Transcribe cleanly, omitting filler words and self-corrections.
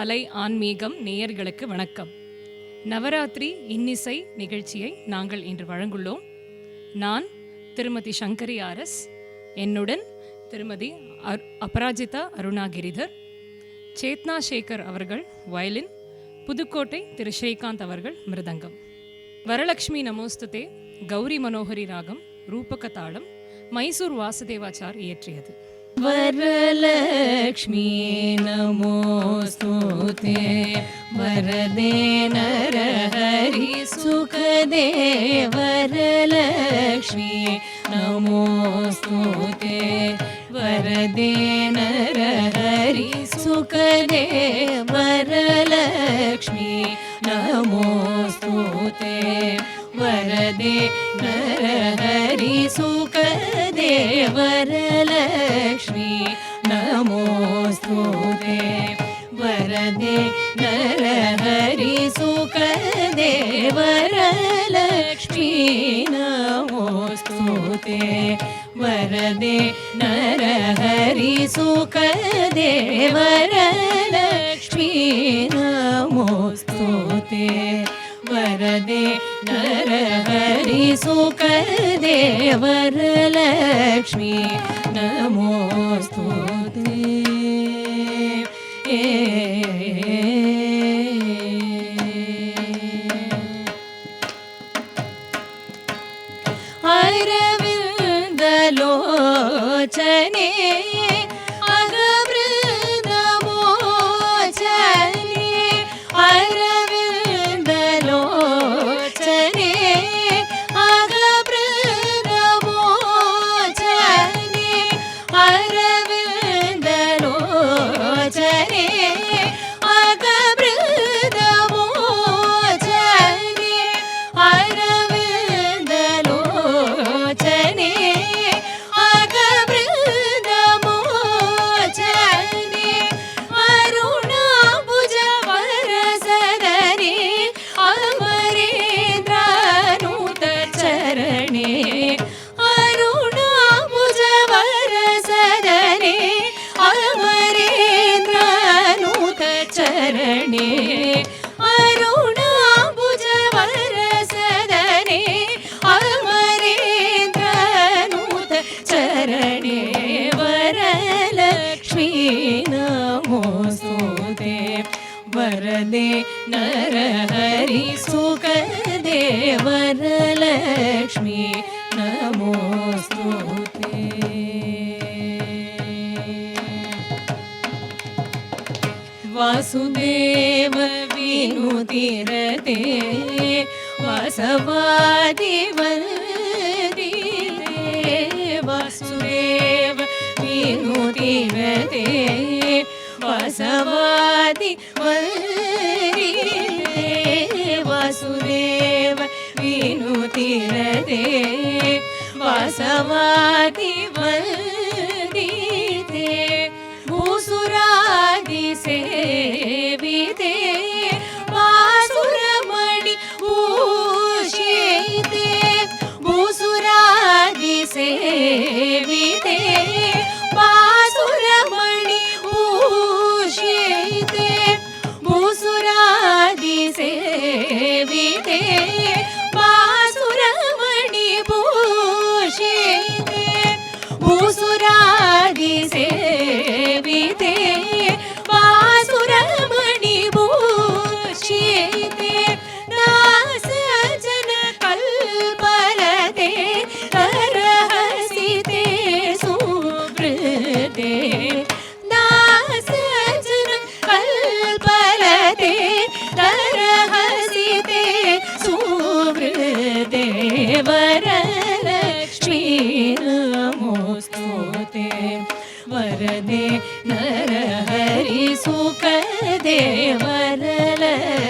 அலை ஆன்மீகம் நேயர்களுக்கு வணக்கம். நவராத்திரி இன்னிசை நிகழ்ச்சியை நாங்கள் இன்று வழங்குள்ளோம். நான் திருமதி சங்கரி ஆர்எஸ், என்னுடன் திருமதி அபராஜிதா அருணாகிரிதர், சேத்னா சேகர் அவர்கள் வயலின், புதுக்கோட்டை திரு ஸ்ரீகாந்த் அவர்கள் மிருதங்கம். வரலக்ஷ்மி நமோஸ்துதே கௌரி மனோகரி ராகம் ரூபக தாளம் மைசூர் வாசுதேவாச்சார் இயற்றியது. वरलक्ष्मी नमोस्तुते वरदे नरहरि सुखदे वरलक्ष्मी नमोस्तुते वरदे नरहरि सुखदे वरलक्ष्मी नमोस्तुते वरदे नरहरि सुखदे वरलक्ष्मी नमोस्तुते वरदे नरहरि सुखदे वरलक्ष्मी नमोस्तुते वरदे नरहरि सुखदे वरलक्ष्मी नमोस्तुते वरदे नरहरि सुखदे वरलक्ष्मी नमोस्तुते. अरविन्दलोचने अगवृन्दमोचने अरविन्दलोचने अगवृन्दमोचने अरविन्दलोचने अगवृन्दमोचने अरविन्दलोचने अगवृन्दमोचने अरुणाम्बुज वरसदने अमरेन्द्रानूत चरणे अरुणाम्बुज वरसदने अमरेन्द्रानूत चरणे अरुणाम्बुज वरसदने अमरेन्द्रानूत चरणे वरलक्ष्मी नमोस्तुते वरदे नरहरि सुखदे वरलक्ष्मी नमोस्तुते. वासुदेव विनुतिरते वासवादिवन्दिते वासुदेव विनुतिरते वासवादिवन्दिते वासुदेव विनुतिरते वासवादिवन्दिते भूसुरादिसेविते वासुरमणि भूषिते भूसुरादिसेविते वासुरमणि भूषिते भूसुरादिसेविते वासुरमणि भूषिते भूसुरादिसेविते वासुरमणि भूषिते दासजन कल्पलते तरहसिते सुवृते दासजन कल्पलते तरहसिते सुवृते वरलक्ष्मी नमोस्तुते वरदे नरहरि सुखदे वरलक्ष्मी